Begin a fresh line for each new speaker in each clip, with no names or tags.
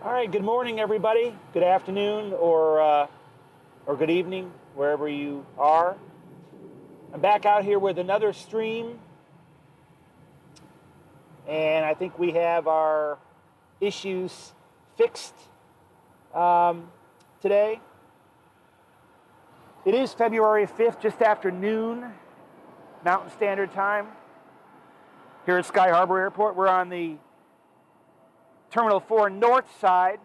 All right, good morning, everybody. Good afternoon or good evening, wherever you are. I'm back out here with another stream, and I think we have our issues fixed today. It is February 5th, just after noon, Mountain Standard Time, here at Sky Harbor Airport. We're on the Terminal 4 north side.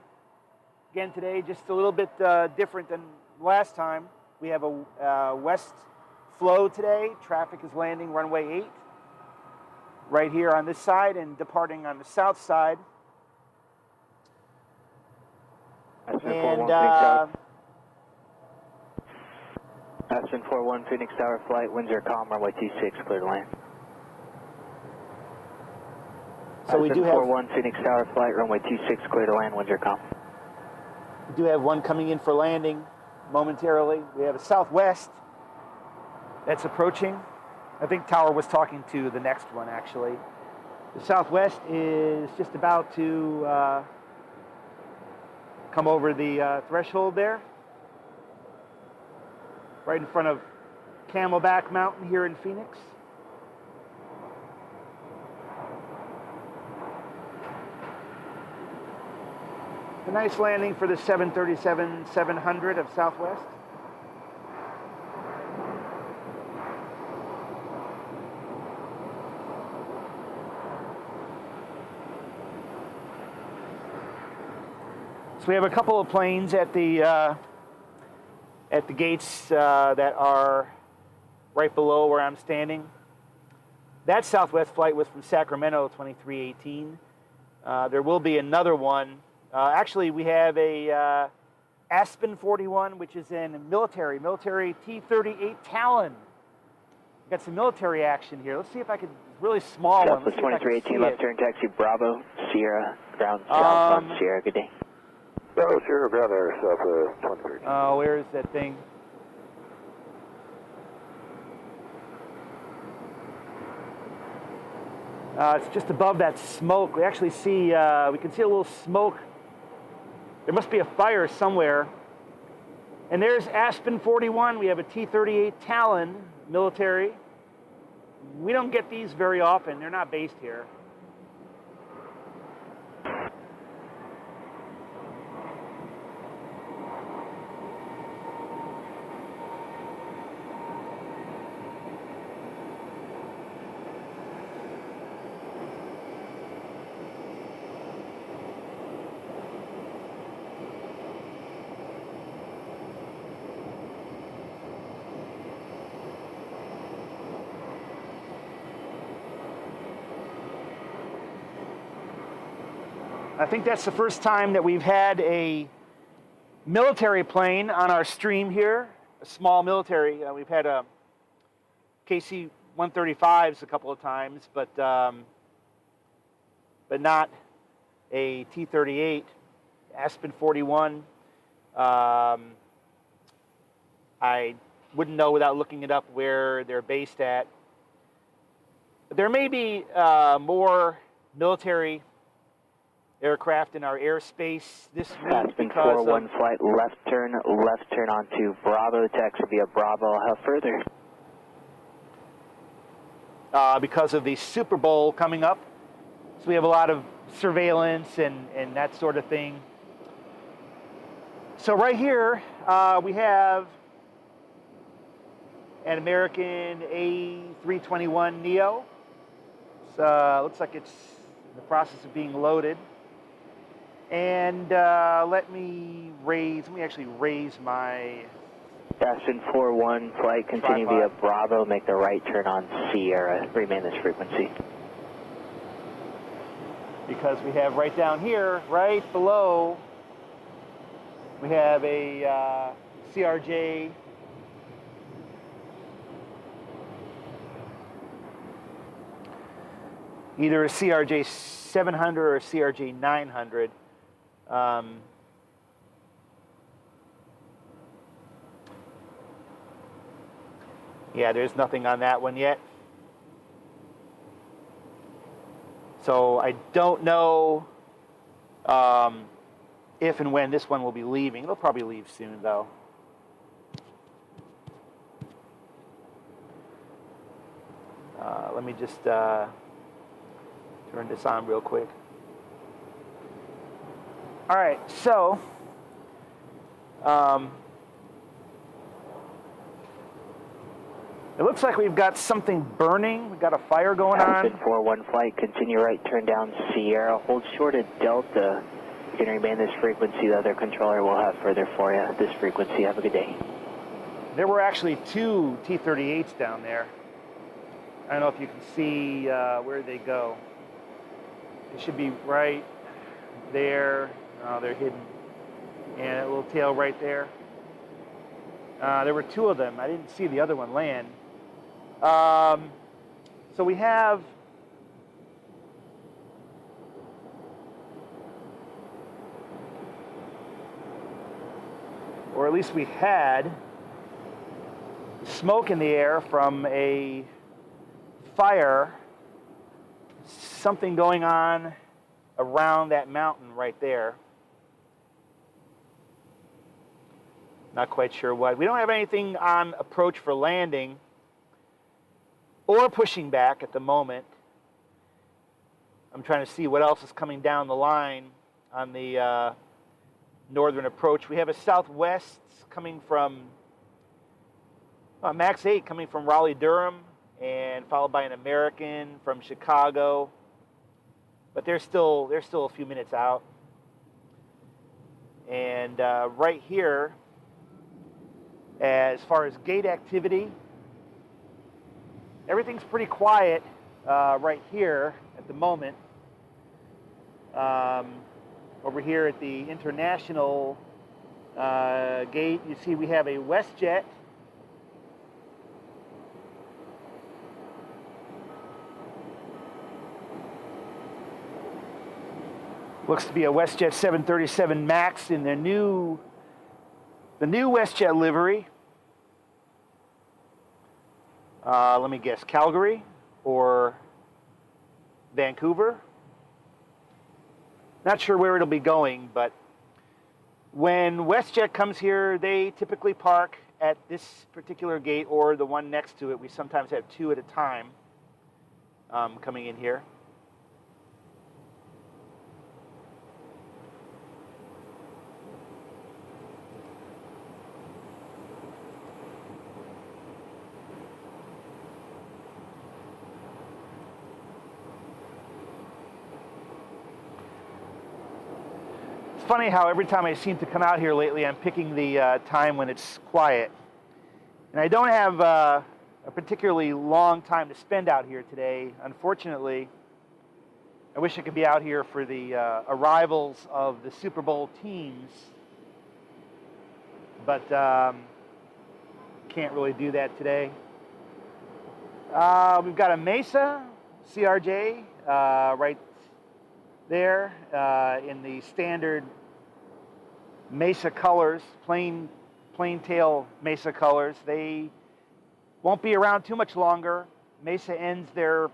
Again today, just a little bit different than last time. We have a west flow today. Traffic is landing runway 8 right here on this side and departing on the south side.
Aspen 41 Phoenix Tower flight, winds are calm, runway 26, clear to land.
So we do have
41 Phoenix Tower flight, runway 26, clear to land, winds are calm.
We do have one coming in for landing momentarily. We have a southwest that's approaching. I think Tower was talking to the next one, actually. The southwest is just about to come over the threshold there, right in front of Camelback Mountain here in Phoenix. A nice landing for the 737-700 of Southwest. So we have a couple of planes at the gates that are right below where I'm standing. That Southwest flight was from Sacramento, 2318. There will be another one. Actually, we have a Aspen 41, which is in military T-38 Talon. Got some military action here. Let's see if I could, really small one.
Southwest 2318, left turn taxi Bravo, Sierra, ground south on Sierra, good day.
Bravo, Sierra, ground air, Southwest 2318.
Oh, where is that thing? It's just above that smoke. We actually see, we can see a little smoke. There must be a fire somewhere. And there's Aspen 41. We have a T-38 Talon military. We don't get these very often. They're not based here. I think that's the first time that we've had a military plane on our stream here, a small military. We've had a KC-135s a couple of times, but not a T-38. Aspen 41. I wouldn't know without looking it up where they're based at. But there may be more military aircraft in our airspace this week.
Aspen 41 flight, left turn onto Bravo, taxi via Bravo. How further?
Because of the Super Bowl coming up. So we have a lot of surveillance and that sort of thing. So right here, we have an American A321neo. Looks like it's in the process of being loaded. And let me actually raise my
Aspen 41 flight, continue
tripod.
via Bravo, make the right turn on Sierra, remain this frequency.
Because we have right down here, right below, we have a CRJ either a CRJ 700 or a CRJ 900. Yeah, there's nothing on that one yet. So I don't know if and when this one will be leaving. It'll probably leave soon, though. Let me just turn this on real quick. All right, so it looks like we've got something burning. We've got a fire going on.
41 flight, continue right, turn down Sierra, hold short at Delta. You can remain this frequency. The other controller will have further for you. This frequency, have a good day.
There were actually 2 T-38s down there. I don't know if you can see where they go. They should be right there. Oh, they're hidden. And a little tail right there. There were 2 of them. I didn't see the other one land. So we have or at least we had smoke in the air from a fire, something going on around that mountain right there. Not quite sure what. We don't have anything on approach for landing or pushing back at the moment. I'm trying to see what else is coming down the line on the northern approach. We have a southwest coming from Max 8 coming from Raleigh-Durham, and followed by an American from Chicago. But they're still a few minutes out. And right here, as far as gate activity, everything's pretty quiet right here at the moment. Over here at the international gate, you see we have a WestJet. Looks to be a WestJet 737 MAX in the new WestJet livery. Let me guess, Calgary or Vancouver. Not sure where it'll be going, but when WestJet comes here, they typically park at this particular gate or the one next to it. We sometimes have 2 at a time coming in here. It's funny how every time I seem to come out here lately, I'm picking the time when it's quiet. And I don't have a particularly long time to spend out here today. Unfortunately, I wish I could be out here for the arrivals of the Super Bowl teams. But can't really do that today. We've got a Mesa CRJ right there in the standard Mesa colors, plain tail Mesa colors. They won't be around too much longer. Mesa ends their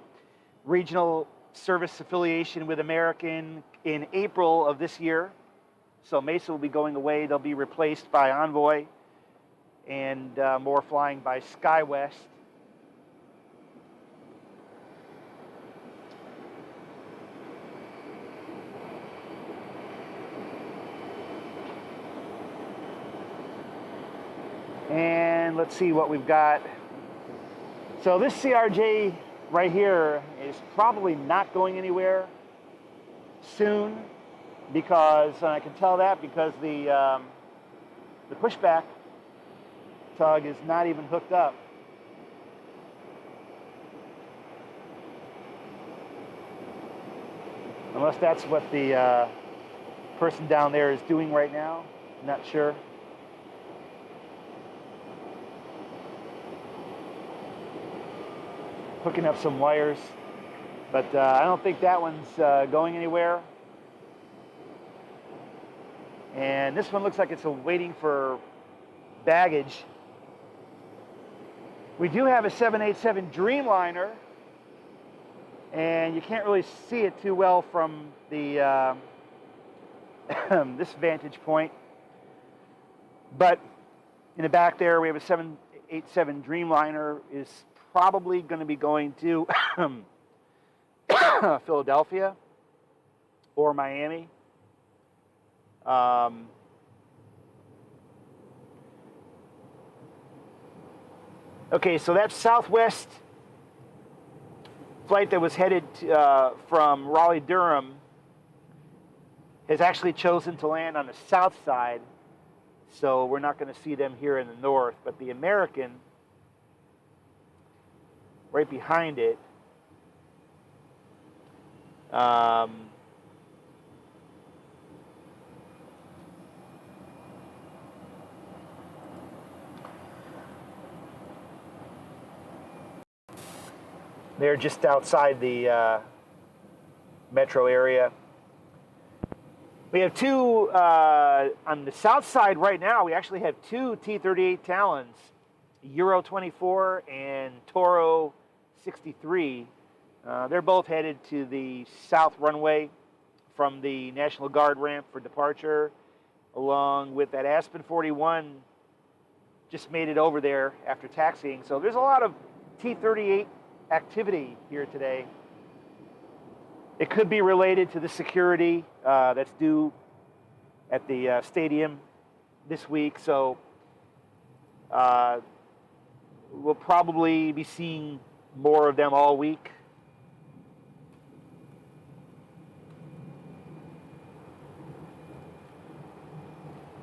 regional service affiliation with American in April of this year. So Mesa will be going away. They'll be replaced by Envoy and more flying by SkyWest. And let's see what we've got. So this CRJ right here is probably not going anywhere soon, because, and I can tell that because the pushback tug is not even hooked up. Unless that's what the person down there is doing right now. I'm not sure. Hooking up some wires, but I don't think that one's going anywhere. And this one looks like it's waiting for baggage. We do have a 787 Dreamliner, and you can't really see it too well from the this vantage point. But in the back there, we have a 787 Dreamliner is probably going to be going to Philadelphia or Miami. Okay, so that Southwest flight that was headed from Raleigh-Durham has actually chosen to land on the south side, so we're not going to see them here in the north. But the American, right behind it, they're just outside the metro area. We have two, on the south side right now, we actually have two T-38 Talons, Euro 24 and Toro 63. They're both headed to the south runway from the National Guard ramp for departure, along with that Aspen 41 just made it over there after taxiing. So there's a lot of T-38 activity here today. It could be related to the security that's due at the stadium this week. So we'll probably be seeing more of them all week.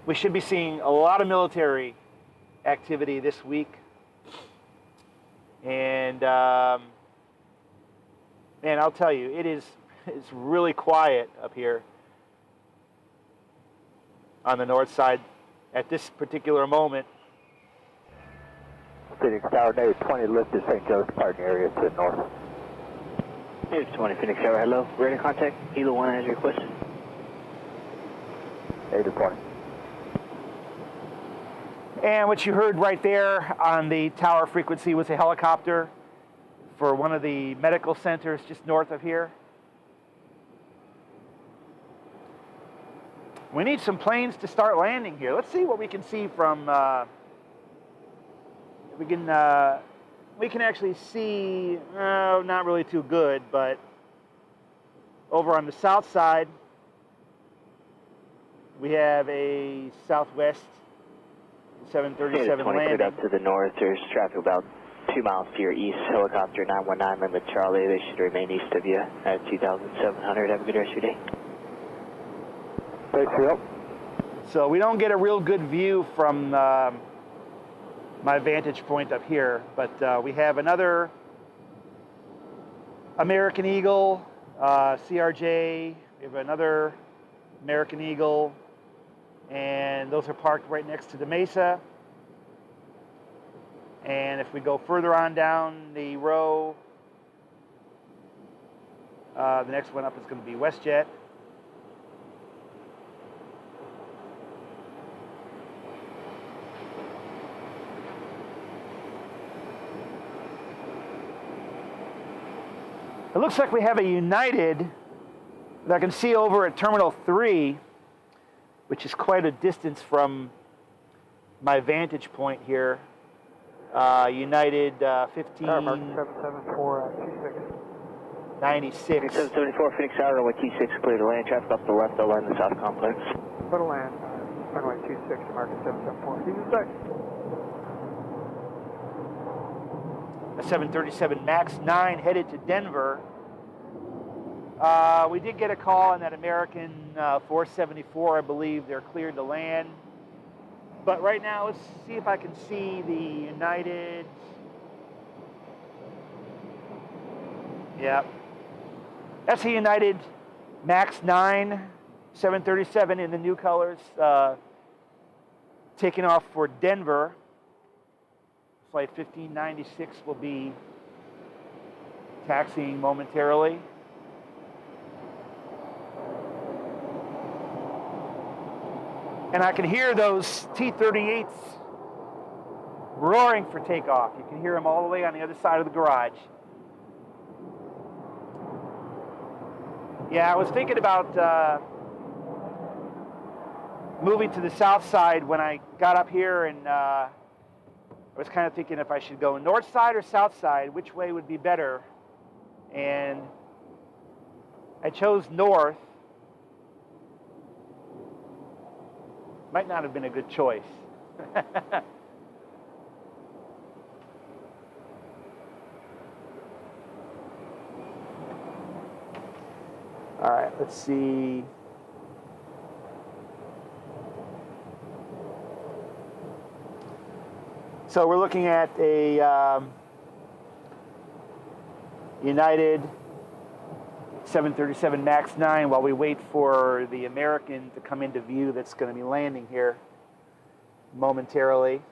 We should be seeing a lot of military activity this week. And man, I'll tell you, it's really quiet up here on the north side at this particular moment.
Phoenix Tower, Native 20, lift to St. Joe's parking area to the north.
Native 20, Phoenix Tower, hello. Radar contact, Hilo 1 as requested.
Native 20.
And what you heard right there on the tower frequency was a helicopter for one of the medical centers just north of here. We need some planes to start landing here. Let's see what we can see from, we can actually see, not really too good, but over on the south side, we have a Southwest 737 landing.
Up to the north, there's traffic about 2 miles to your east. Helicopter 919, limit Charlie. They should remain east of you at 2,700. Have a good rest of your day.
Thanks, Phil.
So we don't get a real good view from my vantage point up here, but we have another American Eagle, CRJ. We have another American Eagle, and those are parked right next to the Mesa. And if we go further on down the row, the next one up is going to be WestJet. It looks like we have a United that I can see over at Terminal 3, which is quite a distance from my vantage point here. United 15...
Mark 774
96.
774, Phoenix Tower, runway 26, clear to land. Traffic off the left, they'll land the south complex.
Put a land, runway 26, market 774. Give us a sec.
A 737 MAX 9 headed to Denver. We did get a call on that American 474. I believe they're cleared to land. But right now, let's see if I can see the United. Yep. That's the United MAX 9 737 in the new colors, taking off for Denver. Flight 1596 will be taxiing momentarily. And I can hear those T-38s roaring for takeoff. You can hear them all the way on the other side of the garage. Yeah, I was thinking about moving to the south side when I got up here, and I was kind of thinking if I should go north side or south side, which way would be better. And I chose north. Might not have been a good choice. All right, let's see. So we're looking at a United 737 MAX 9 while we wait for the American to come into view that's going to be landing here momentarily.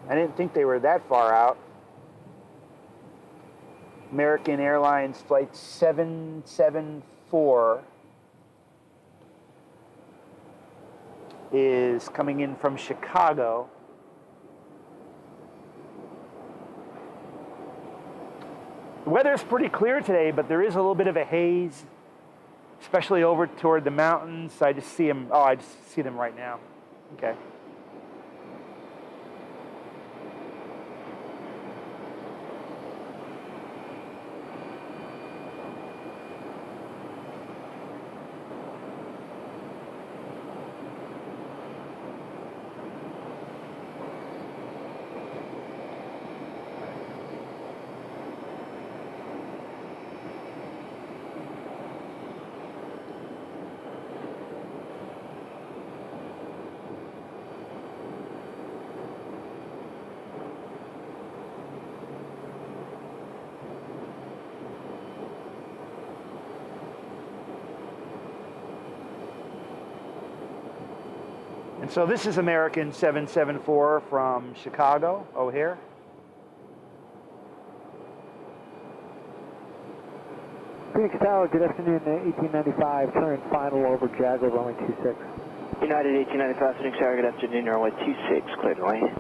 I didn't think they were that far out. American Airlines Flight 774 is coming in from Chicago. The weather's pretty clear today, but there is a little bit of a haze, especially over toward the mountains. I just see them. Oh, I just see them right now. Okay. And so this is American 774 from Chicago, O'Hare.
Phoenix Tower, good afternoon, 1895, turn final over Jaguar, runway 26.
United 1895, Phoenix Tower, good afternoon, runway 26, cleared away.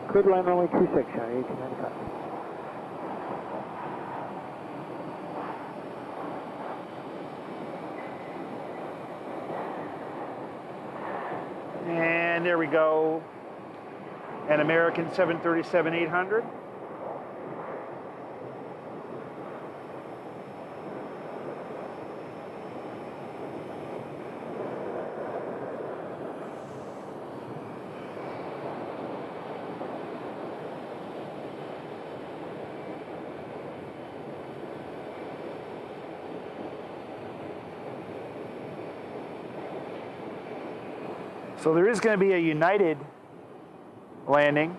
Cleared line, runway 26, United 1895.
And there we go. An American 737-800. So there is going to be a United landing.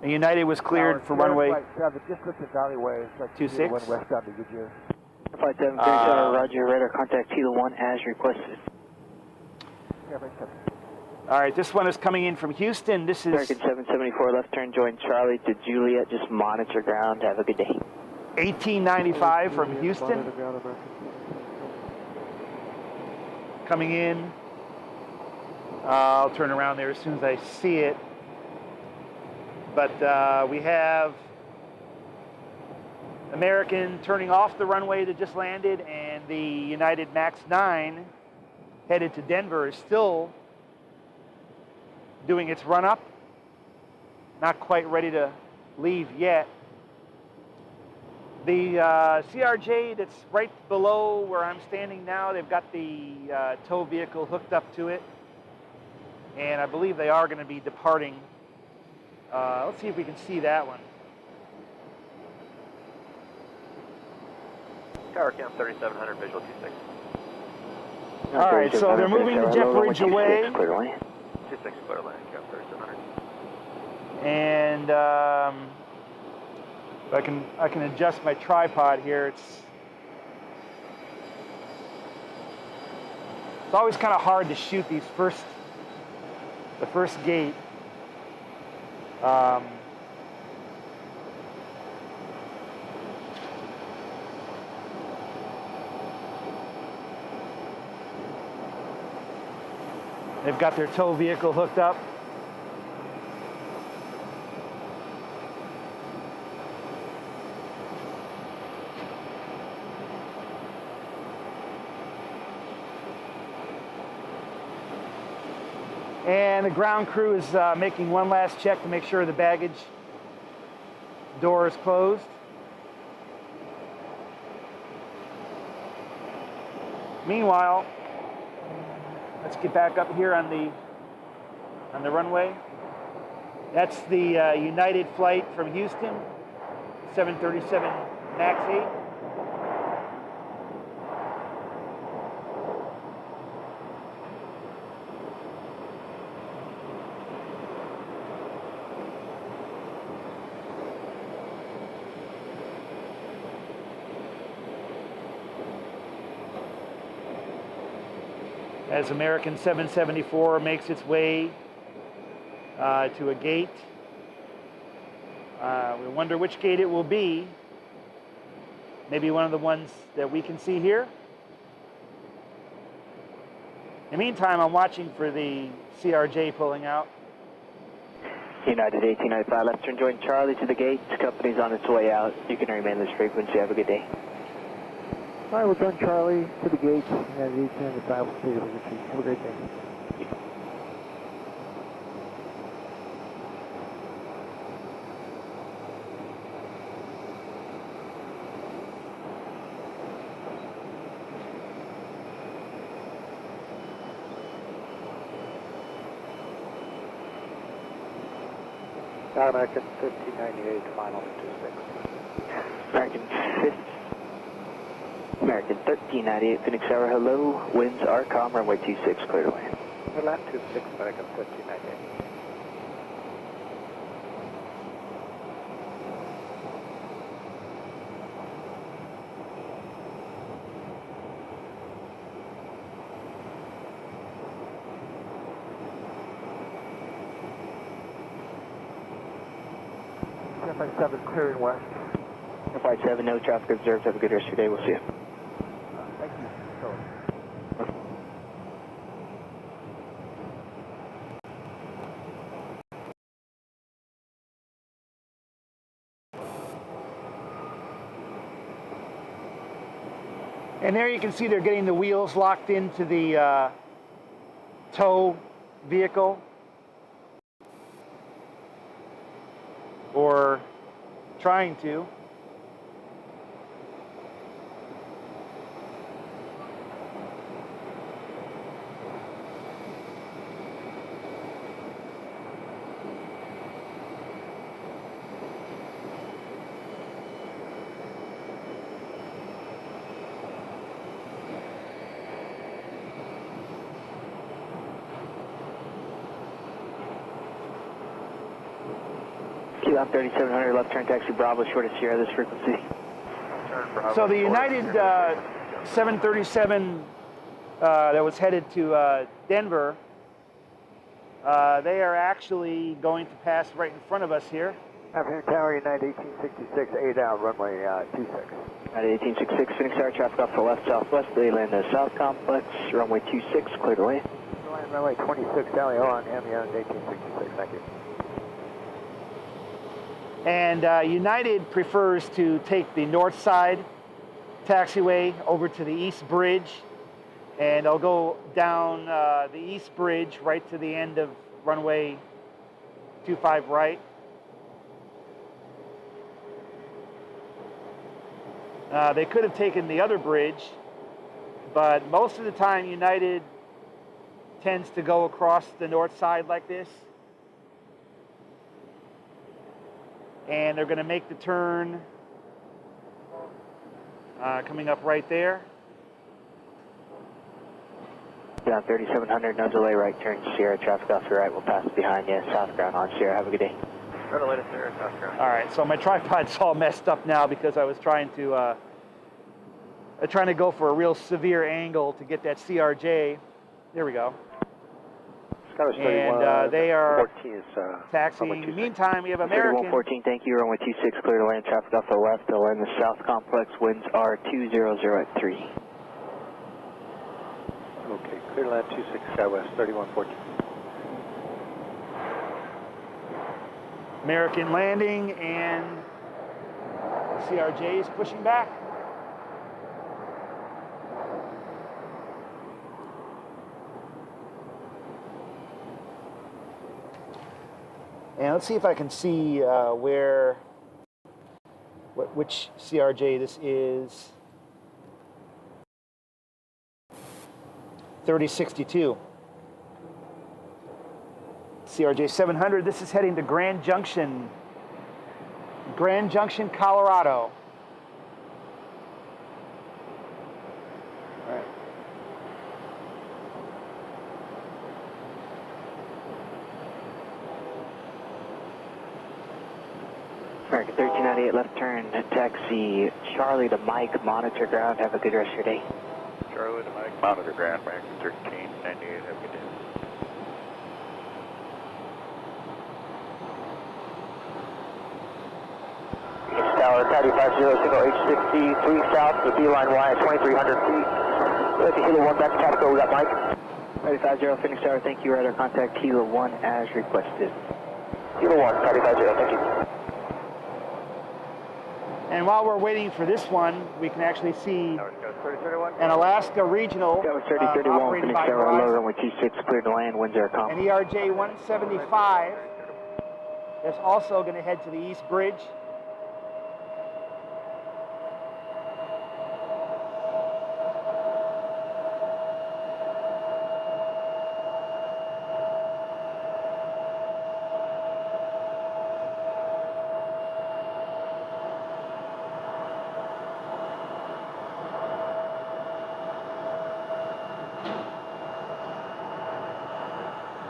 A United was cleared for runway.
Just looked at alleyway. It's like
26.
West down to Goodyear.
Flight 7, Phoenix Tower, roger, radar contact Tila 1 as requested.
Yeah, right, 7.
All right, this one is coming in from Houston. This is
American 774, left turn, join Charlie to Juliet, just monitor ground, have a good day.
1895 from Houston. Coming in. I'll turn around there as soon as I see it. But we have American turning off the runway that just landed, and the United MAX 9 headed to Denver is still doing its run-up. Not quite ready to leave yet. The CRJ that's right below where I'm standing now, they've got the tow vehicle hooked up to it. And I believe they are going to be departing. Let's see if we can see that one.
Tower Cam 3700, visual 26.
All right, so they're moving the jet bridge away.
26, clear line, Cam 3700.
And I can adjust my tripod here. It's always kind of hard to shoot these the first gate. They've got their tow vehicle hooked up. And the ground crew is making one last check to make sure the baggage door is closed. Meanwhile, let's get back up here on the runway. That's the United flight from Houston, 737 MAX 8. As American 774 makes its way to a gate. We wonder which gate it will be. Maybe one of the ones that we can see here. In the meantime, I'm watching for the CRJ pulling out.
United 1895, left turn join Charlie to the gate. Company's on its way out. You can remain this frequency. Have a good day.
All right, we'll join Charlie to the gate. United 1895, we'll see you. Have a great day. American 1598, final 26.
American 1398, Phoenix Tower, hello. Winds are calm, runway 26, cleared away.
Land 26, American 1398. FI7 clearing west.
FI7, no traffic observed. Have a good rest of your day. We'll see you.
Thank you.
And there you can see they're getting the wheels locked into the tow vehicle. Or trying to.
QLAP 3700, left turn taxi Bravo, short of Sierra, this frequency.
So the United 737 that was headed to Denver, they are actually going to pass right in front of us here.
Afternoon Tower, United 1866, 8 out, runway 26.
United 1866, Phoenix Tower, traffic off the left southwest, they land the South Complex, runway 26, cleared away.
Runway 26, Tally on him, United 1866, thank you.
And United prefers to take the north side taxiway over to the East Bridge, and they'll go down the East Bridge right to the end of runway 25 right. They could have taken the other bridge, but most of the time United tends to go across the north side like this. And they're going to make the turn coming up right there.
Down 3700, no delay, right turn Sierra, traffic off your right, we'll pass behind you, south ground on Sierra, have a good day.
Run away to Sierra, south ground.
All right, so my tripod's all messed up now because I was trying to go for a real severe angle to get that CRJ. There we go. And they are
14 is,
taxiing. Meantime, we have American.
3114, thank you, runway 26, clear to land, traffic off the left, they'll land the South Complex, winds are 200 at 3.
Okay, clear to land 26 Southwest, 3114.
American landing, and CRJ is pushing back. And let's see if I can see which CRJ this is. 3062. CRJ 700. This is heading to Grand Junction, Colorado. All right.
American 1398 left turn, taxi Charlie to Mike, monitor ground. Have a good rest of your day.
Charlie to Mike, monitor ground, American 1398, have a good day.
Tower 550, signal H63 south, the beeline Y at 2,300 feet. Let's Hilo 1 back to Taco, we got Mike. 550, Phoenix Tower, thank you, radar contact Hilo 1 as requested. Hilo 1, 550, thank you.
And while we're waiting for this one, we can actually see an Alaska Regional
Tower 3031,
operated
Phoenix
by
Tower,
Verizon.
low runway 26, cleared to land, winds are calm.
And ERJ 175 is also going to head to the East Bridge.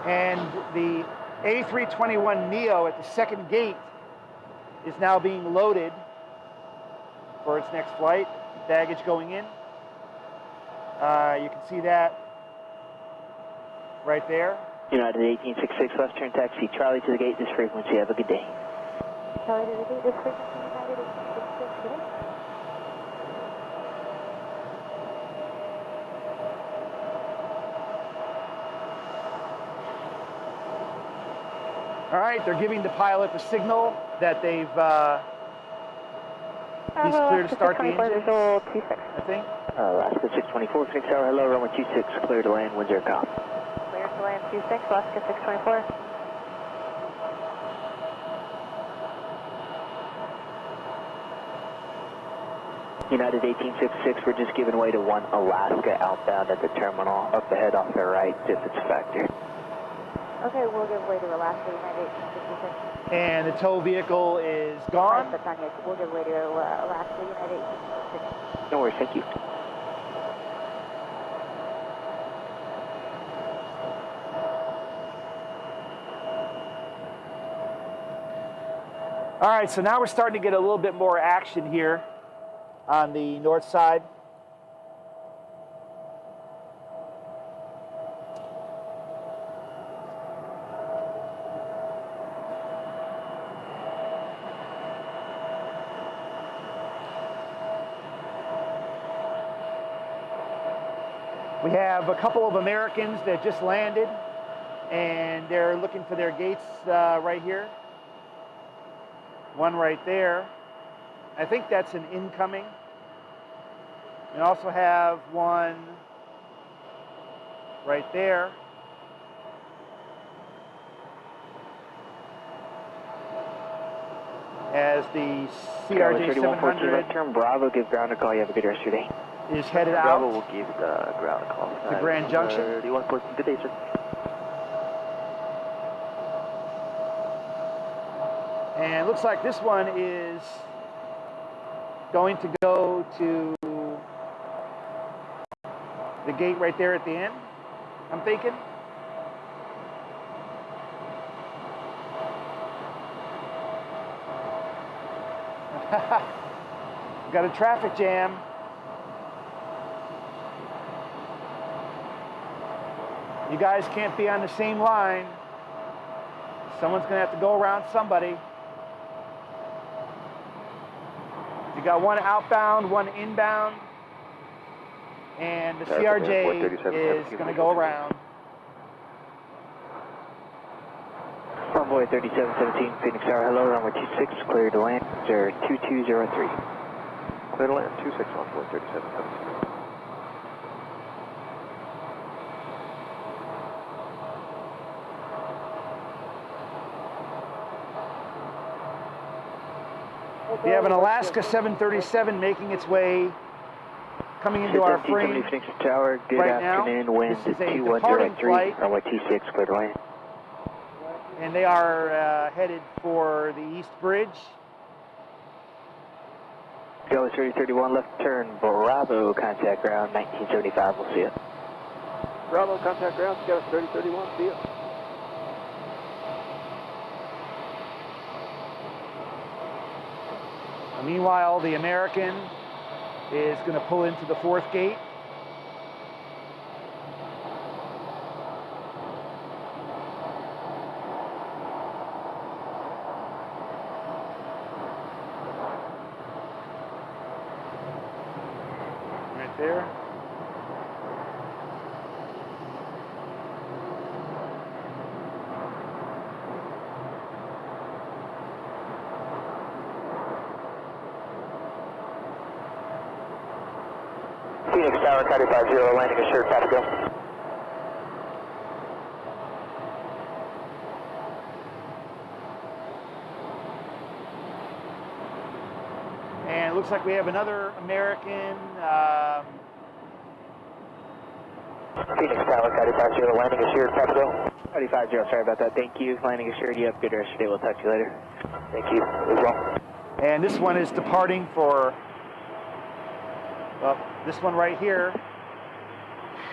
And the A321neo at the second gate is now being loaded for its next flight. Baggage going in. You can see that right there.
United 1866, left turn taxi, Charlie to the gate, this frequency, have a good day.
Charlie to the gate, this frequency, United 1866, good day.
All right, they're giving the pilot the signal that he's clear to start the engine, I think.
Alaska 624, Phoenix Tower, hello, runway 26, clear to land, winds are calm.
Clear to land 26, Alaska 624.
United 1866, we're just giving way to 1 Alaska outbound at the terminal, up ahead off the right, if it's a factor.
Okay, we'll give way to Alaska, United 1866.
And the tow vehicle is gone.
But not yet. We'll give way to Alaska, United 1866.
No worries, thank you.
All right, so now we're starting to get a little bit more action here on the north side. We have a couple of Americans that just landed, and they're looking for their gates right here. One right there. I think that's an incoming. We also have one right there. As the CRJ 700
left turn, Bravo, give ground a call, you have a good rest of your day.
is headed
Bravo
out
will give the ground a call.
to Grand Junction.
3114, good day, sir.
And it looks like this one is going to go to the gate right there at the end, I'm thinking. Got a traffic jam. You guys can't be on the same line. Someone's going to have to go around somebody. You got one outbound, one inbound, and the CRJ is going to go around.
Convoy 3717, Phoenix Tower, hello, runway 26, clear to land, 2203.
Clear to land, 26 Convoy 3717.
We have an Alaska 737 making its way, coming into our frame
Phoenix Tower, good
right now.
afternoon, wind
This is a
210
departing flight,
runway 26, cleared away.
and they are headed for the East Bridge.
Go 3031, left turn, Bravo, contact ground, 1975, we'll see you.
Bravo, contact ground, Scout 3031, see ya.
Meanwhile, the American is going to pull into the fourth gate. Right there.
Phoenix Tower, 950, landing assured, traffic go.
And it looks like we have another American.
Phoenix Tower, 950, landing assured, traffic go. 950, sorry about that, thank you. Landing assured, you have a good rest of your day, we'll talk to you later. Thank you, as well.
And this one is departing for, well, this one right here,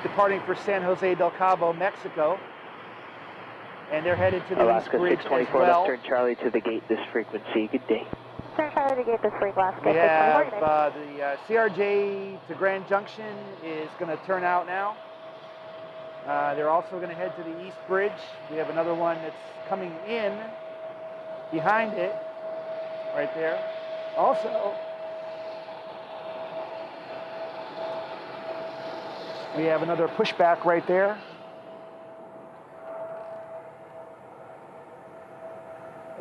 departing for San Jose del Cabo, Mexico. And they're headed to the
Alaska
East Bridge
624,
as well.
left turn Charlie to the gate this frequency, good day.
Turn Charlie to gate this freak last
We
gate.
have the CRJ to Grand Junction is going to turn out now. They're also going to head to the East Bridge. We have another one that's coming in behind it, right there. Also, we have another pushback right there.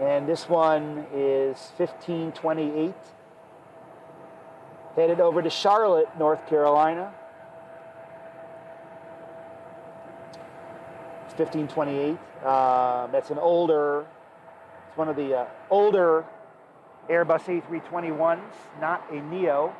And this one is 1528, headed over to Charlotte, North Carolina. It's 1528. That's an older, it's one of the older Airbus A321s, not a Neo.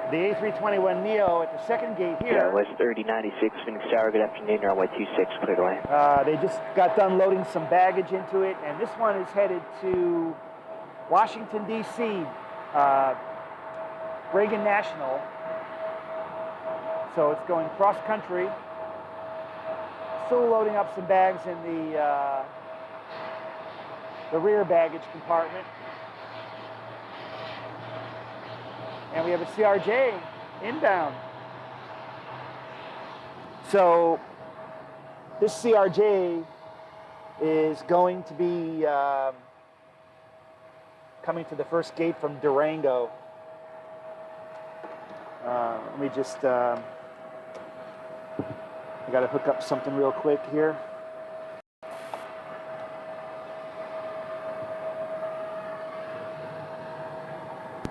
The A321 Neo at the second gate here.
Yeah, West 3096, Phoenix Tower, good afternoon, runway 26, cleared away.
They just got done loading some baggage into it, and this one is headed to Washington, D.C., Reagan National. So it's going cross country. Still loading up some bags in the rear baggage compartment. And we have a CRJ inbound. So this CRJ is going to be coming to the first gate from Durango. Let me just, I got to hook up something real quick here.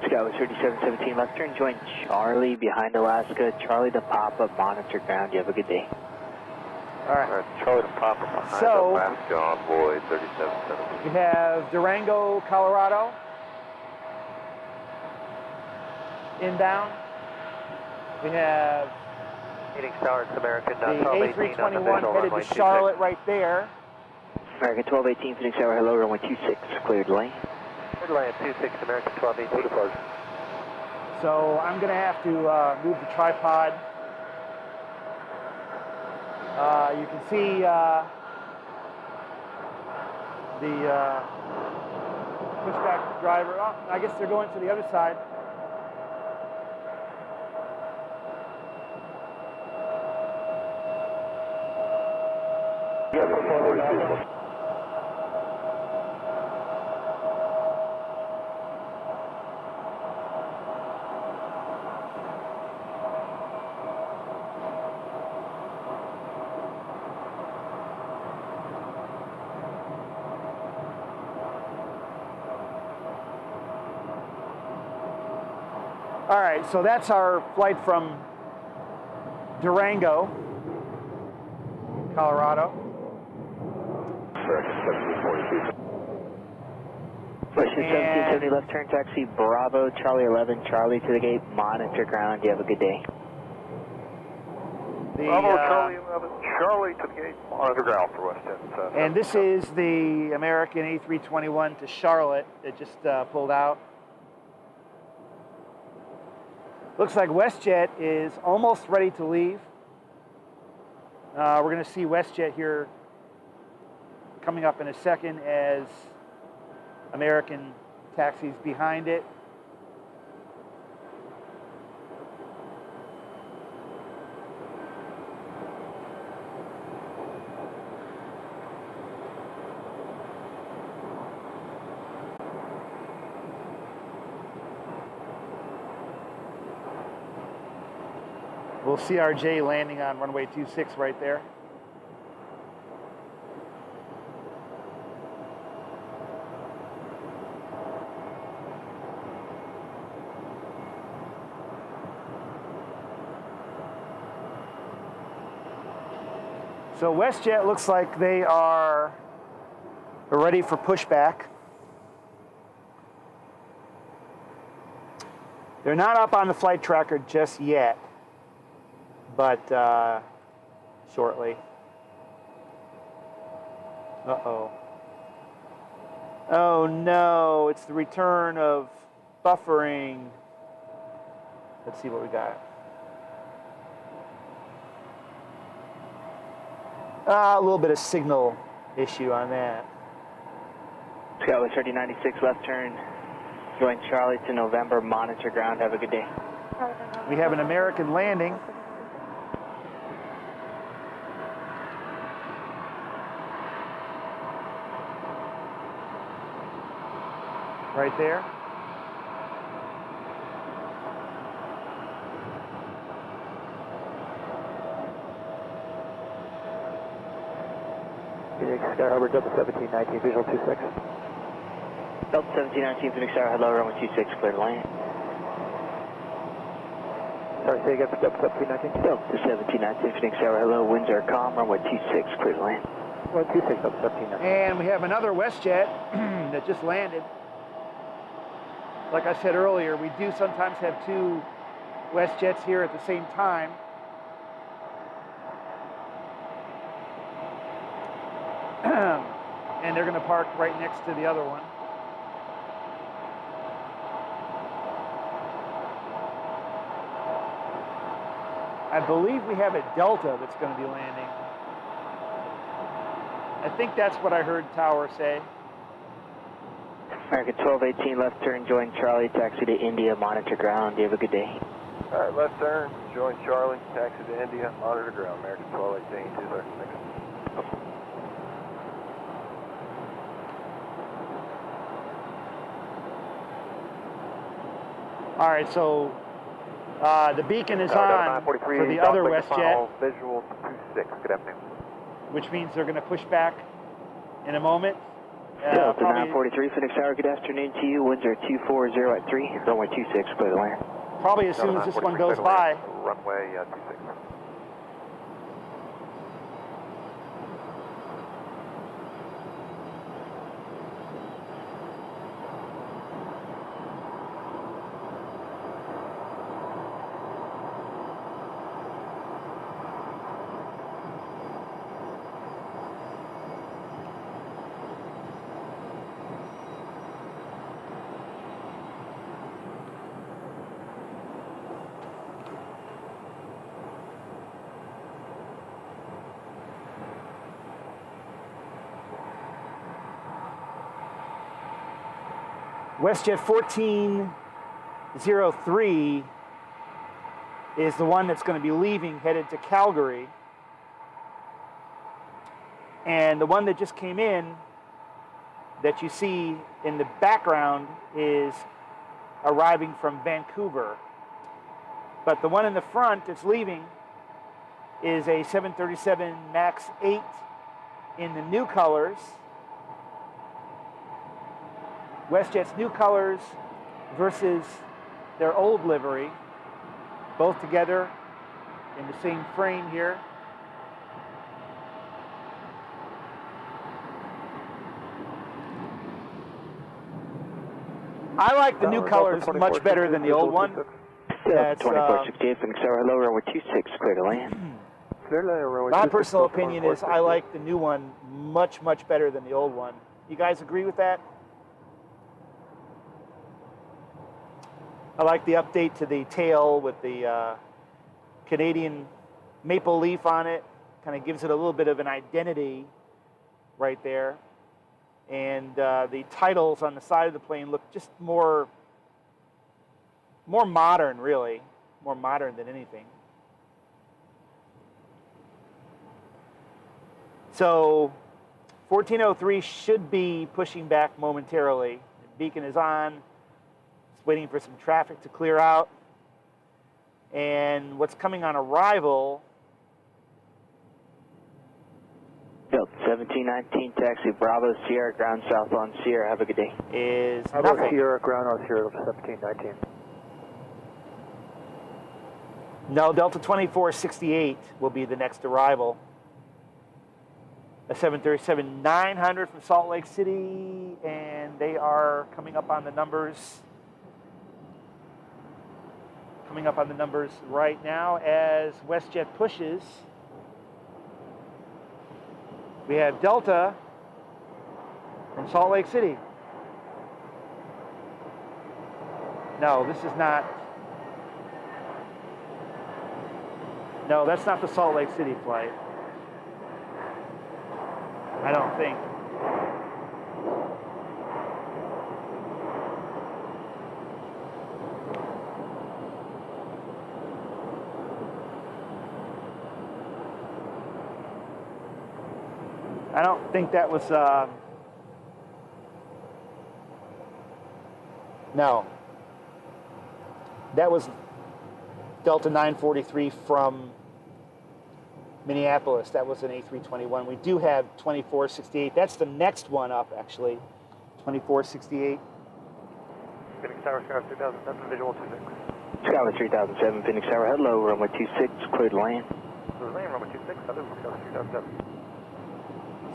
Scout 3717, left turn, join Charlie behind Alaska, Charlie to Papa, monitor ground, you have a good day.
All right.
All right, Charlie to Papa behind
So,
Alaska on boy 3717.
We have Durango, Colorado, inbound. We have
Phoenix Tower, it's American,
the A321 headed to Charlotte right there.
American 1218, Phoenix Tower, hello, runway 26, cleared lane. Cleared lane, 26, American 1218.
So I'm going to have to move the tripod. You can see the pushback driver. Oh, I guess they're going to the other side. All right, so that's our flight from Durango, Colorado.
correct, 1742.
Question 1770 left turn taxi Bravo, Charlie 11, Charlie to the gate, monitor ground. You have a good day.
Bravo, Charlie 11, Charlie to the gate, monitor ground for West 10.
And this is the American A321 to Charlotte that just pulled out. Looks like WestJet is almost ready to leave. We're going to see WestJet here coming up in a second as American taxis behind it. We'll see CRJ landing on runway 26 right there. So WestJet looks like they are ready for pushback. They're not up on the flight tracker just yet, but shortly. Uh-oh. Oh no, it's the return of buffering. Let's see what we got. A little bit of signal issue on that.
Scotland 3096 left turn. Join Charlie to November, monitor ground. Have a good day.
We have an American landing. Right there.
Phoenix Sky Harbor, Delta 1719, visual 26.
Delta 1719, Phoenix Tower, hello, runway 26, clear to land.
Sorry, say again for Delta 1719.
Delta 1719, Phoenix Tower, hello, winds are calm, runway 26, clear to land.
126, Delta 1719.
And we have another WestJet that just landed. Like I said earlier, we do sometimes have two WestJets here at the same time. And they're going to park right next to the other one. I believe we have a Delta that's going to be landing. I think that's what I heard Tower say.
American 1218 left turn, join Charlie, taxi to India, monitor ground. You have a good day.
All right, left turn, join Charlie, taxi to India, monitor ground, American 1218, 2 sir. Thanks.
All right, so the beacon is on for the other WestJet,
Visual 26, good afternoon.
which means they're going to push back in a moment.
Delta
Probably,
943, Phoenix Tower, good afternoon to you. Winds are 240 at 3, runway 26, clear to land.
probably as soon as this one goes by.
Runway 26.
WestJet 1403 is the one that's going to be leaving, headed to Calgary. And the one that just came in that you see in the background is arriving from Vancouver. But the one in the front that's leaving is a 737 MAX 8 in the new colors. WestJet's new colors versus their old livery, both together in the same frame here. I like the new colors much better than the old one. That's
2468, Phoenix Tower, hello, runway 26, clear to land.
my personal opinion is I like the new one much better than the old one. You guys agree with that? I like the update to the tail with the Canadian maple leaf on it. Kind of gives it a little bit of an identity right there. And the titles on the side of the plane look just more modern, really. More modern than anything. So 1403 should be pushing back momentarily. The beacon is on. It's waiting for some traffic to clear out. And what's coming on arrival...
Delta 1719, taxi Bravo, Sierra, ground south on Sierra, have a good day.
Is
Bravo,
nothing.
Sierra, ground on Sierra, 1719.
No, Delta 2468 will be the next arrival. A 737-900 from Salt Lake City, and they are coming up on the numbers. Coming up on the numbers right now as WestJet pushes. We have Delta from Salt Lake City. No, this is not. No, that's not the Salt Lake City flight. I don't think. I don't think that was, no. That was Delta 943 from Minneapolis. That was an A321. We do have 2468. That's the next one up, actually. 2468.
Phoenix Tower, Sky 3007, visual 26.
Skyline 3007, Phoenix Tower, hello, runway 26, clear to land.
Clear to land, runway 26, hello, Skyline 3007.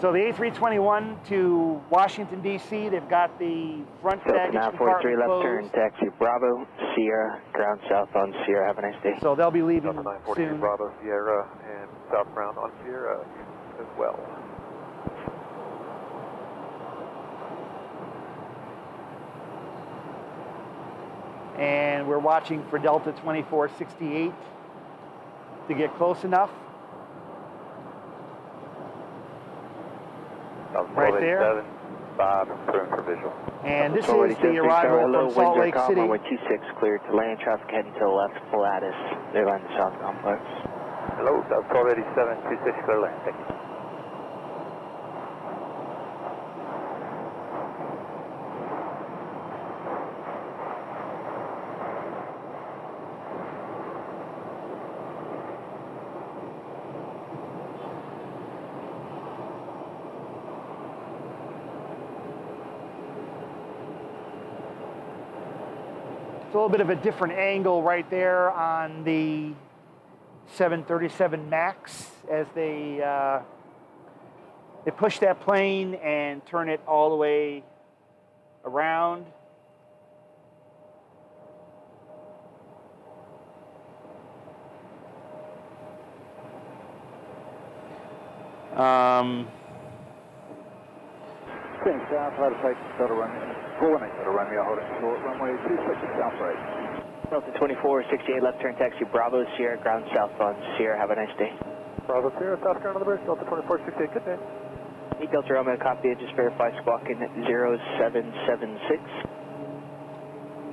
So the A321 to Washington, D.C., they've got the front
Delta
baggage
943,
compartment
left turn,
closed.
taxi Bravo, Sierra, ground south on Sierra, have a nice day.
So they'll be leaving
Delta 943
soon.
Bravo Sierra and southbound on Sierra as well.
And we're watching for Delta 2468 to get close enough. Right there.
5 room for visual.
And this is the arrival from Salt Lake City.
Runway 26, clear to land, traffic heading to the left, Pilatus, airline to South Complex.
Hello, Delta 1287, 26 clear land, thank you.
It's a little bit of a different angle right there on the 737 MAX as they push that plane and turn it all the way around.
Phoenix Tower, flight of flight, Delta runway, 418, Delta runway, holding short, runway 26, south right.
Delta 2468, left turn, taxi Bravo, Sierra, ground south on Sierra, have a nice day.
Bravo Sierra, South Carolina, the bridge, Delta 2468, good day.
8 Delta Romeo, copy it, just verify squawk in 0776.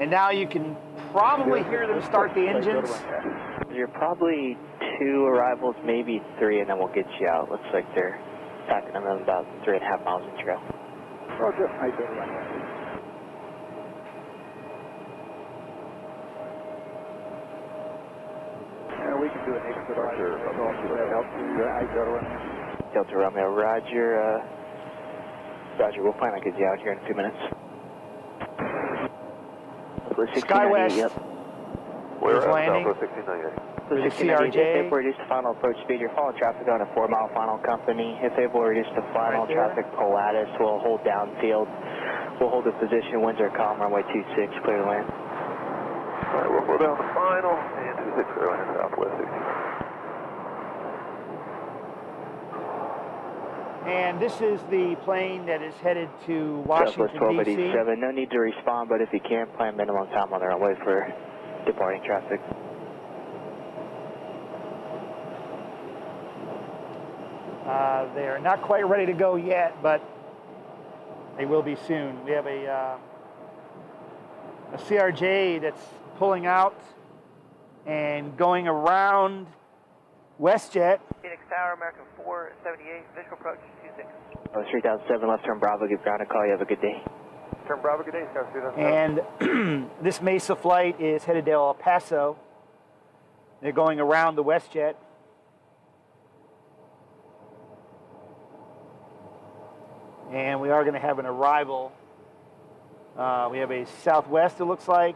And now you can probably hear them start the engines.
You're probably 2 arrivals, maybe 3, and then we'll get you out. Looks like they're packing them in about 3.5 miles in trail.
Roger, I do runway. We can do an exit Roger. That helps you. I do runway.
Delta Romeo, Roger. Roger, we'll plan on getting you out here in a few minutes.
SkyWest
Yep.
We're
is
at
landing.
Southwest 1698.
For the CRJ.
If we reduce the final approach speed, your final traffic on a 4-mile final company. If able, reduce the final
Right there.
traffic Pilatus. We'll hold downfield. We'll hold the position, winds are calm, runway 26, clear to land.
All right, we'll slow down the final, and 26 clear land, southwest 60.
And this is the plane that is headed to Washington,
Southwest
D.C.
1287, no need to respond, but if you can, plan minimum time on the runway for departing traffic.
They are not quite ready to go yet, but they will be soon. We have a CRJ that's pulling out and going around WestJet.
Phoenix Tower, American 478, visual approach 26. 3007, left turn Bravo, give ground a call, you have a good day.
Turn Bravo, good day, Sky 3007.
And this Mesa flight is headed to El Paso. They're going around the WestJet. And we are going to have an arrival. We have a Southwest, it looks like,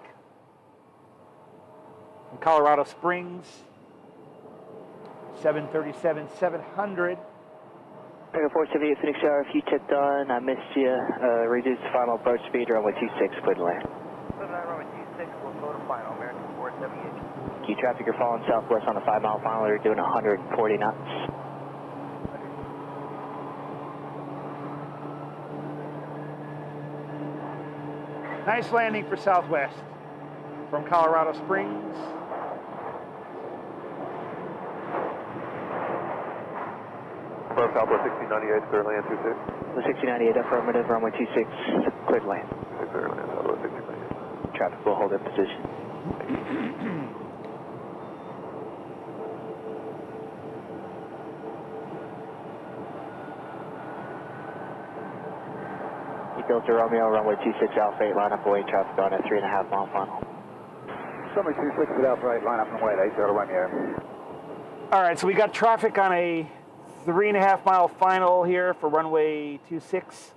from Colorado Springs. 737-700.
American 478, Phoenix Tower, if you tipped on, I missed you. Reduce the final approach speed, runway 26, clear to land. Runway 26, we'll go to final, American 478. Key traffic, you're following Southwest on the 5-mile final, you're doing 140 knots.
Nice landing for Southwest from Colorado Springs.
Southwest 1698, clear land 26.
1698, affirmative, runway 26, clear to land.
Clear land, Southwest 1698.
Traffic will hold in position. Delta Romeo, runway 26 Alpha 8, line up away, traffic on a 3.5 mile final.
Runway 26 at Alpha 8, line up and wait, 8 Delta Romeo.
All right, so we got traffic on a 3.5 mile final here for runway 26.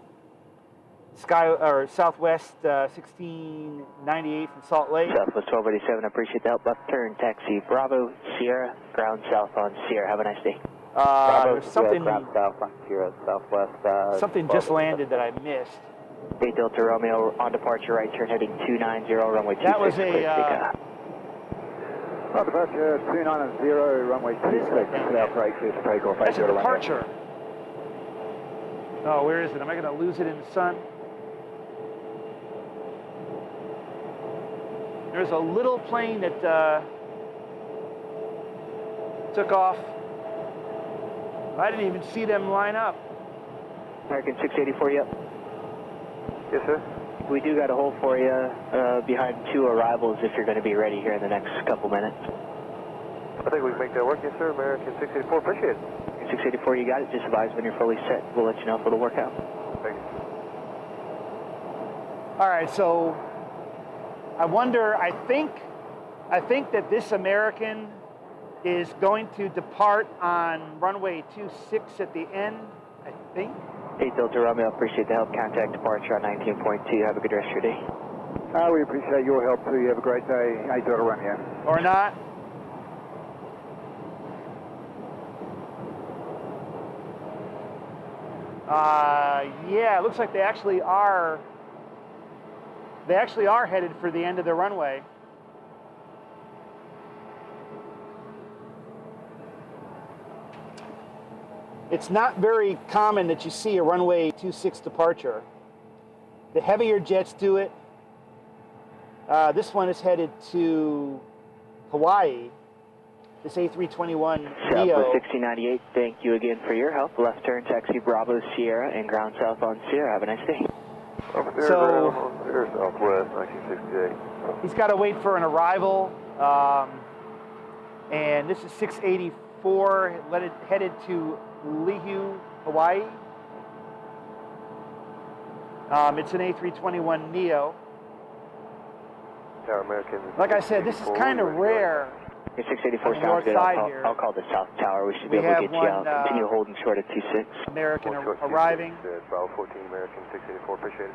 Southwest 1698 from Salt Lake.
Southwest 1287, appreciate the help. Left turn, taxi Bravo, Sierra, ground south on Sierra. Have a nice day.
There's something,
ground south on Sierra, Southwest.
something just landed that I missed.
8 Delta Romeo, on departure, right turn heading 290, runway 26.
That was
On departure 290, runway 26, Alpha 8, clear for takeoff.
that's a departure. Oh, where is it? Am I going to lose it in the sun? There's a little plane that took off. I didn't even see them line up.
American 684, yep.
Yes, sir.
We do got a hold for you behind 2 arrivals if you're going to be ready here in the next couple minutes.
I think we can make that work, yes, sir. American 684, appreciate it.
684, you got it. Just advise when you're fully set. We'll let you know if it'll work out.
Thank you.
All right, so I wonder, I think that this American is going to depart on runway 26 at the end, I think.
8 Delta Romeo, appreciate the help. Contact departure on 19.2. Have a good rest of your day.
We appreciate your help too. You have a great day. 8 Delta Romeo.
Or not. Yeah, it looks like they actually are headed for the end of the runway. It's not very common that you see a runway 26 departure. The heavier jets do it. This one is headed to Hawaii. This A321
Southwest
Neo.
1698, thank you again for your help. Left turn, taxi Bravo, Sierra, and ground south on Sierra. Have a nice day.
So
Sierra, Southwest 1968.
he's got to wait for an arrival. And this is 684, headed to Lihu, Hawaii. It's an A321 Neo.
Tower American.
Like I said, this is kind of rare.
Your 684
On the
sounds
north
good.
side
I'll
here.
call the south tower. We should be
We
able to
have
get you out.
one,
Continue holding short at 26.
American arriving.
Bravo 14 American 684, appreciate it.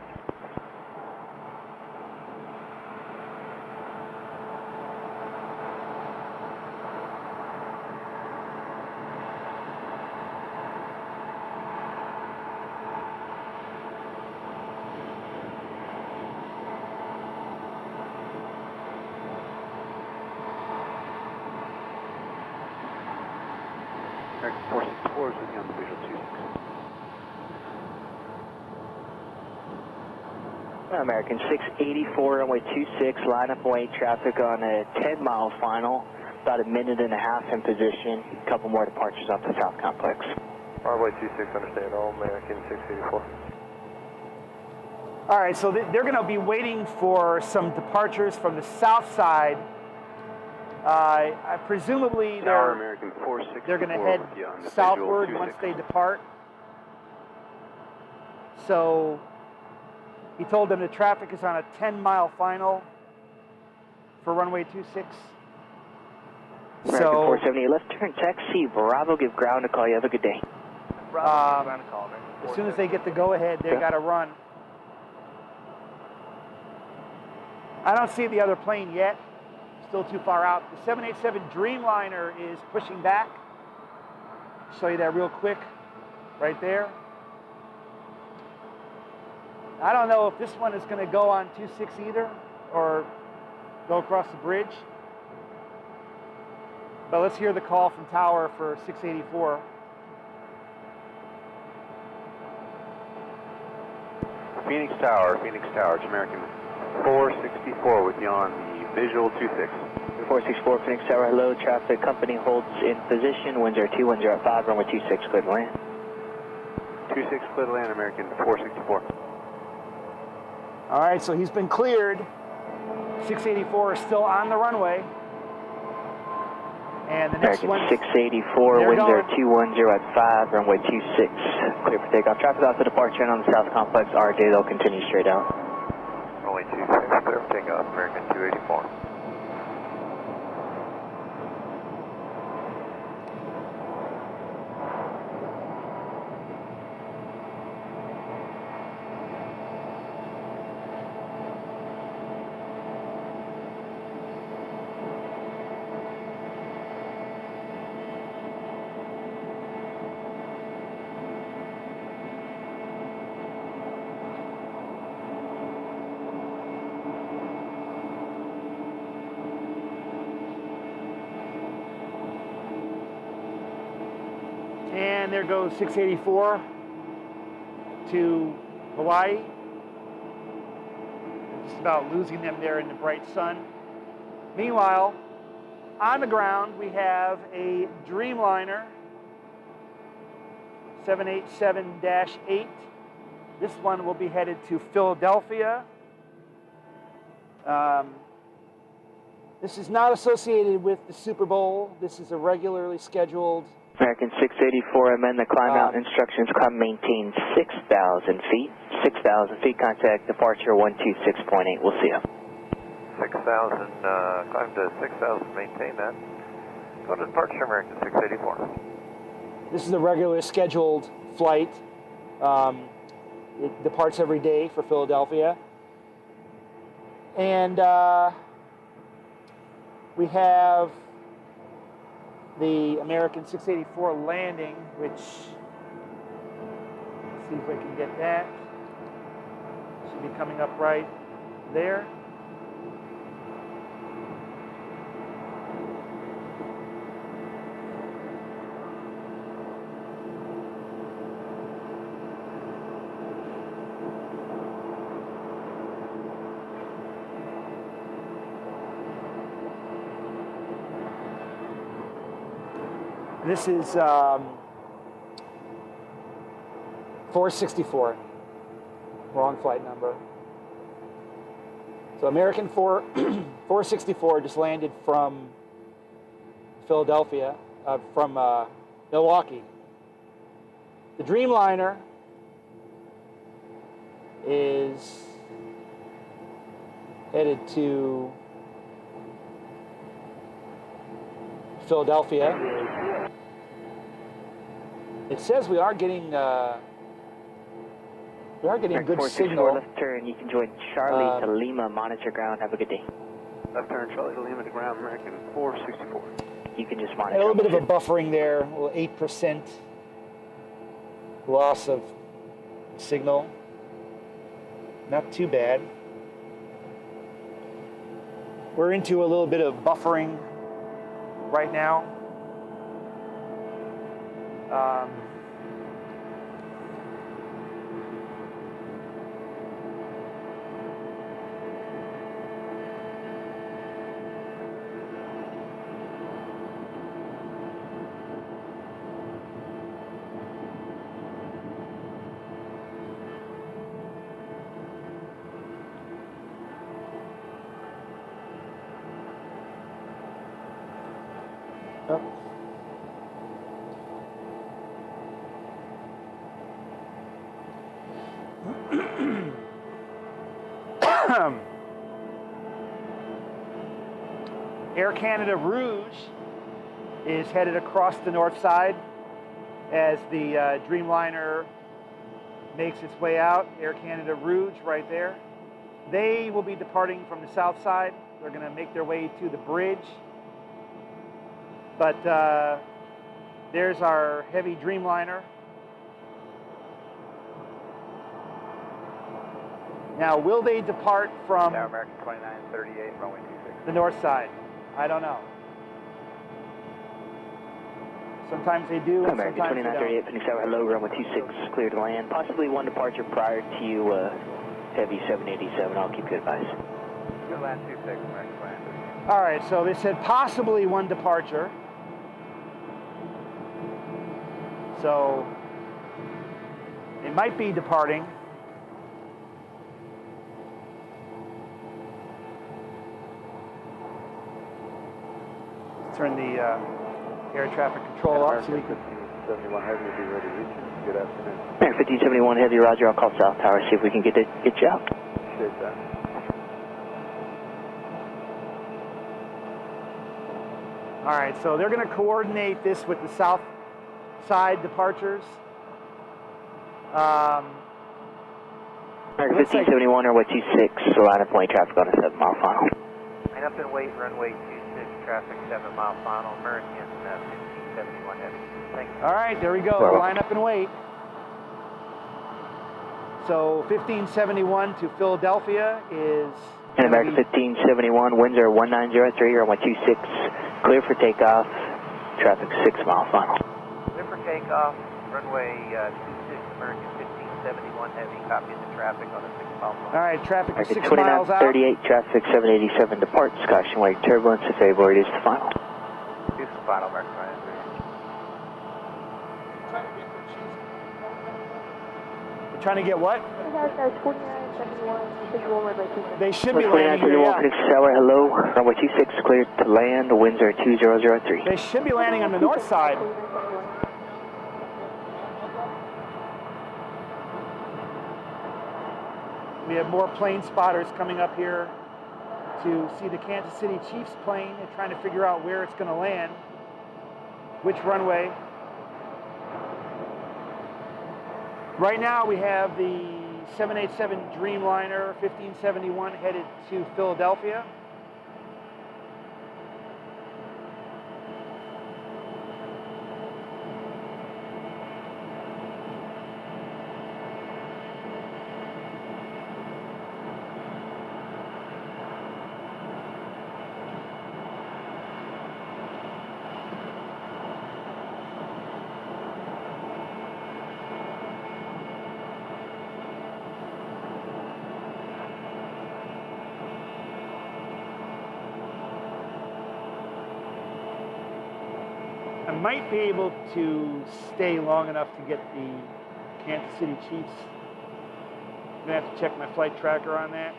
American 464 is with you on the visual 26.
American 684, runway 26, line up away traffic on a 10-mile final. About a minute and a half in position. A couple more departures off the South Complex.
Runway 26, understand all, American 684.
All right, so they're going to be waiting for some departures from the south side. Presumably
Tower American 464
they're going to head
with you on the
southward
visual
once
26.
they depart. So he told them the traffic is on a 10-mile final for runway 26.
American 478, left turn taxi, Bravo, give ground a call. You have a good day.
Bravo, ground a call,
as soon as they get the go-ahead, they got to run. I don't see the other plane yet. Still too far out. The 787 Dreamliner is pushing back. Show you that real quick, right there. I don't know if this one is going to go on 26 either, or go across the bridge. But let's hear the call from Tower for 684.
Phoenix Tower, it's American 464 with you on the visual 26.
464, Phoenix Tower, hello, traffic, company holds in position, winds are 2105, runway 26, clear to land.
26, clear to land, American 464.
All right, so he's been cleared. 684 is still on the runway. And the next
American
one,
684, winds are 210 at 5, runway 26, clear for takeoff. Traffic off the departure and on the South Complex, RJ, they'll continue straight out.
Runway 26, clear for takeoff, American 284.
and there goes 684 to Hawaii. Just about losing them there in the bright sun. Meanwhile, on the ground, we have a Dreamliner 787-8. This one will be headed to Philadelphia. This is not associated with the Super Bowl. This is a regularly scheduled.
American 684, amend the climb out instructions, climb maintain 6,000 feet. 6,000 feet, contact departure 126.8. We'll see you.
6,000, climb to 6,000, maintain that. Go to departure, American 684.
This is a regular scheduled flight. It departs every day for Philadelphia. And we have the American 684 landing, which, let's see if I can get that. Should be coming up right there. This is 464, wrong flight number. So American 464 just landed from Philadelphia, from Milwaukee. The Dreamliner is headed to Philadelphia. It says we are getting a good signal.
Left turn, you can join Charlie to Lima, monitor ground. Have a good day.
Left turn, Charlie to Lima to ground, American 464.
You can just monitor.
A little bit of a buffering there, a little 8% loss of signal. Not too bad. We're into a little bit of buffering right now. Air Canada Rouge is headed across the north side as the Dreamliner makes its way out. Air Canada Rouge right there. They will be departing from the south side. They're going to make their way to the bridge. But there's our heavy Dreamliner. Now, will they depart from
Tower American 2938, runway 26.
the north side? I don't know. Sometimes they do, and
American
sometimes they
2938, Phoenix Tower, hello, runway 26, clear to land. Possibly one departure prior to you, heavy 787. I'll keep you advised.
Good land 26, American 2938.
don't. All right, so they said possibly one departure. So they might be departing. Turn the air traffic control up so we can.
1571 Heavy will be ready to reach you. Good afternoon.
American 1571 Heavy, roger. I'll call South Tower, see if we can get you out.
Appreciate that.
All right, so they're going to coordinate this with the south side departures.
American 1571 runway 26, line of point traffic on a 7-mile final.
Line up and wait, runway 26, traffic 7-mile final, American 1571 Heavy. Thanks.
All right, there we go.
Well,
Line up and wait. So 1571 to Philadelphia is.
And American 1571, winds are 1903, runway 26, clear for takeoff, traffic 6-mile final.
Clear for takeoff, runway 26, American 1571 Heavy, copy the traffic on a 6-mile final.
All right, traffic is
American
6 miles out.
2938, traffic 787 departs, caution wake turbulence if able, reduce to final.
Reduce to final, American 2938.
We're trying to get what?
2971, visual runway 26.
They should be landing here.
2971
Yeah.
Phoenix Tower, hello, runway 26, cleared to land, winds are 2003.
They should be landing on the north side. We have more plane spotters coming up here to see the Kansas City Chiefs plane and trying to figure out where it's going to land, which runway. Right now we have the 787 Dreamliner 1571 headed to Philadelphia. I might be able to stay long enough to get the Kansas City Chiefs. I'm gonna have to check my flight tracker on that.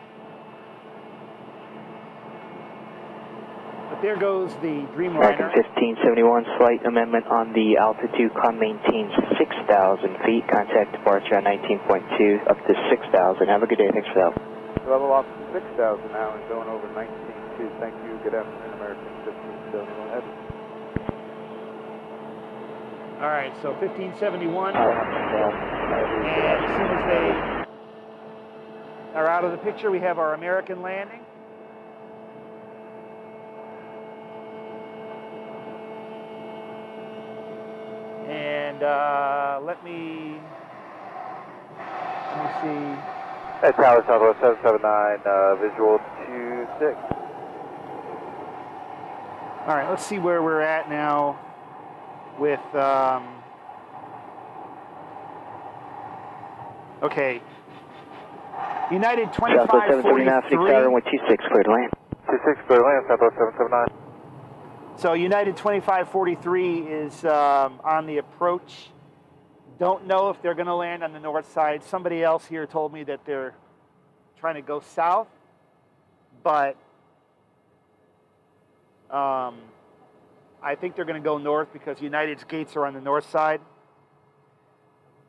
But there goes the
American
Dreamliner.
1571, flight amendment on the altitude, con maintains 6,000 feet, contact departure on 19.2, up to 6,000. Have a good day, thanks for the help.
Level off to 6,000 now and going over 19.2. Thank you. Good afternoon, American 1571 Heavy.
All right, so 1571. And as soon as they are out of the picture, we have our American landing. And let me see.
Hey, Tower Southwest 779, visual 26.
All right, let's see where we're at now with Okay. United
Southwest 779, Phoenix Tower,
2543.
runway 26, clear to land.
26, clear to land, Southwest 779.
So United 2543 is on the approach. Don't know if they're going to land on the north side. Somebody else here told me that they're trying to go south, but I think they're going to go north because United's gates are on the north side.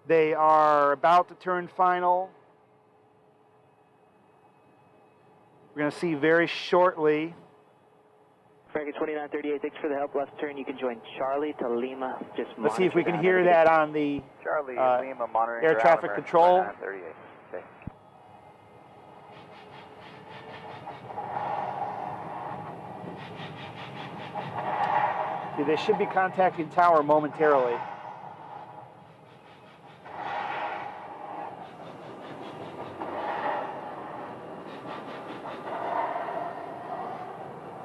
They are about to turn final. We're going to see very shortly.
Frankie 2938, thanks for the help. Left turn, you can join Charlie to Lima. Just
Let's see if we can
monitor
hear
down.
that on the
Charlie, Lima, monitoring
air
ground,
traffic
American
control.
2938. Okay.
See, they should be contacting tower momentarily.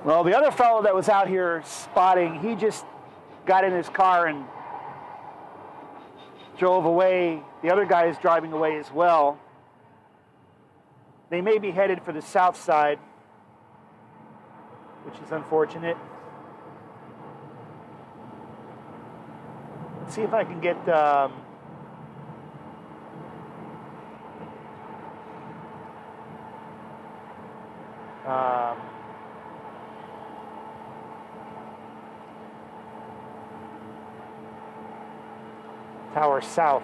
Well, the other fellow that was out here spotting, he just got in his car and drove away. The other guy is driving away as well. They may be headed for the south side, which is unfortunate. Let's see if I can get tower south.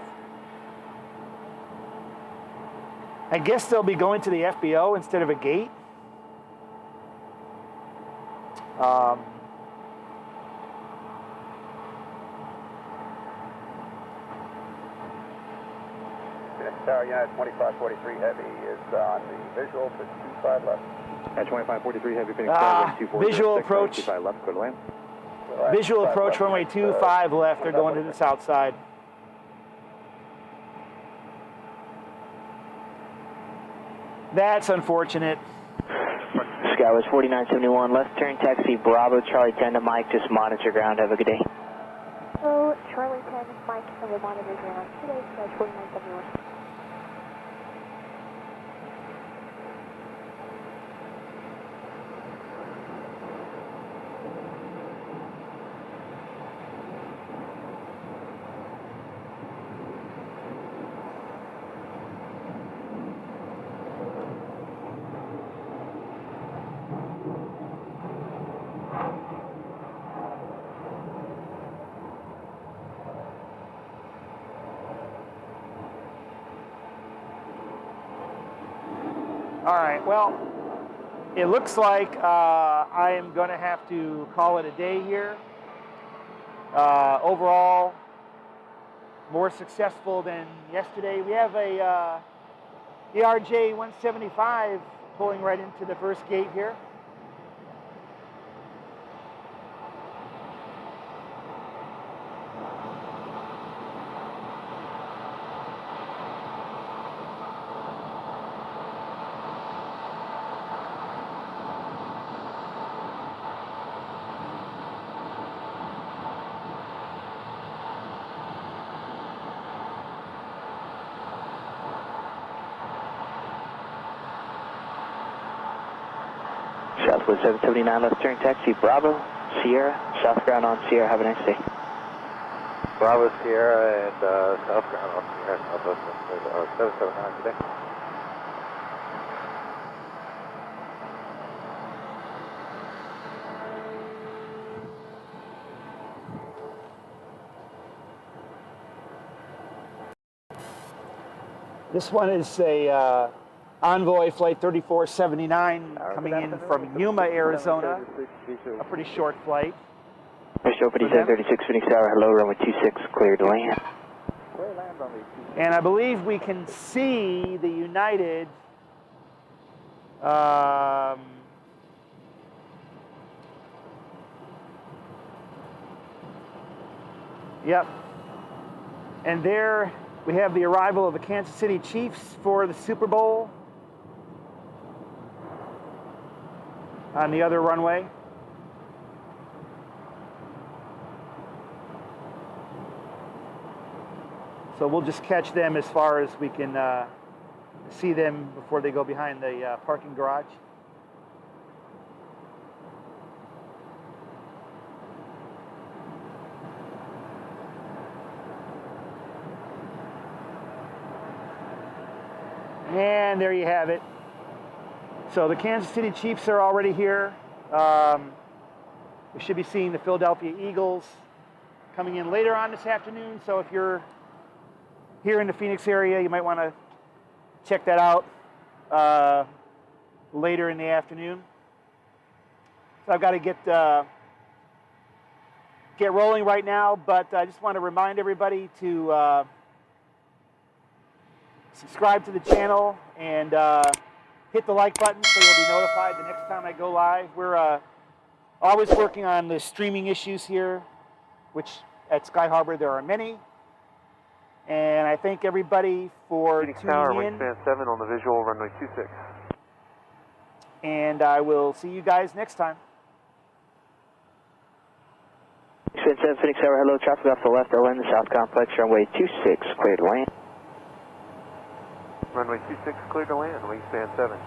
I guess they'll be going to the FBO instead of a gate.
Tower United 2543 Heavy is on the visual to 25 left.
At 2543 Heavy, Phoenix Tower, 2406,
visual approach.
25 left, clear to land.
Visual approach, runway 25 left. They're going to the south side. That's unfortunate.
Skywest 4971, left turn, taxi Bravo, Charlie 10 to Mike, just monitor ground, have a good day.
So, Charlie 10, Mike, and we'll monitor ground today, Skywest 4971.
All right, well, it looks like I am going to have to call it a day here. Overall, more successful than yesterday. We have a ERJ 175 pulling right into the first gate here.
Southwest 779, left turn, taxi Bravo, Sierra, south ground on Sierra, have a nice day.
Bravo, Sierra, and south ground on Sierra, Southwest 779 today.
This one is a Envoy Flight 3479 coming in from Yuma, Arizona. A pretty short flight.
Bristol 5736, Phoenix Tower, hello, runway 26, clear to land.
And I believe we can see the United yep. And there we have the arrival of the Kansas City Chiefs for the Super Bowl on the other runway. So we'll just catch them as far as we can see them before they go behind the parking garage. And there you have it. So the Kansas City Chiefs are already here. We should be seeing the Philadelphia Eagles coming in later on this afternoon. So if you're here in the Phoenix area, you might want to check that out later in the afternoon. So I've got to get rolling right now, but I just want to remind everybody to subscribe to the channel and hit the like button so you'll be notified the next time I go live. We're always working on the streaming issues here, which at Sky Harbor there are many. And I thank everybody for
Phoenix Tower,
tuning in.
wingspan 7 on the visual, runway 26.
And I will see you guys next time.
Wingspan 7, Phoenix Tower, hello, traffic off the left, I'll land the south complex, runway 26, cleared to land.
Runway 26, cleared to land, wingspan 7.